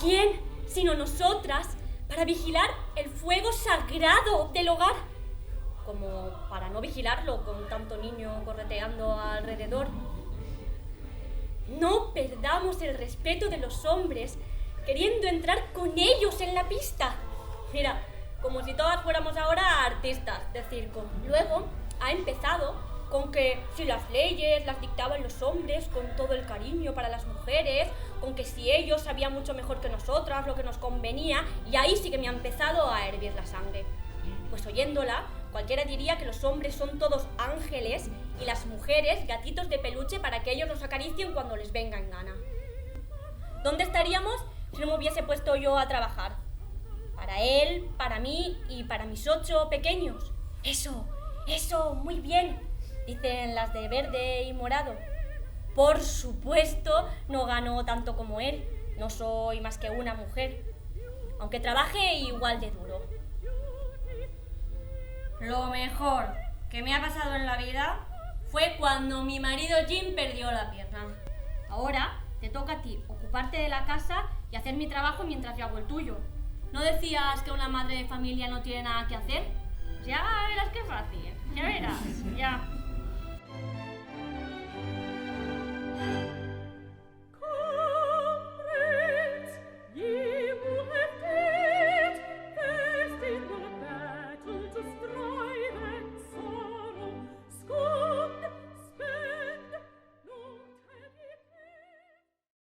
¿Quién, sino nosotras, para vigilar el fuego sagrado del hogar? Como para no vigilarlo con tanto niño correteando alrededor. No perdamos el respeto de los hombres queriendo entrar con ellos en la pista. Mira, como si todas fuéramos ahora artistas de circo. Luego ha empezado con que si las leyes las dictaban los hombres con todo el cariño para las mujeres, con que si ellos sabían mucho mejor que nosotras lo que nos convenía, y ahí sí que me ha empezado a hervir la sangre. Pues oyéndola, cualquiera diría que los hombres son todos ángeles y las mujeres gatitos de peluche para que ellos los acaricien cuando les venga en gana. ¿Dónde estaríamos si no me hubiese puesto yo a trabajar? Para él, para mí y para mis 8 pequeños. Eso, muy bien, dicen las de verde y morado. Por supuesto, no gano tanto como él. No soy más que una mujer, aunque trabaje igual de duro. Lo mejor que me ha pasado en la vida fue cuando mi marido Jim perdió la pierna. Ahora te toca a ti ocuparte de la casa y hacer mi trabajo mientras yo hago el tuyo. ¿No decías que una madre de familia no tiene nada que hacer? Ya verás qué fácil, ya verás, ya.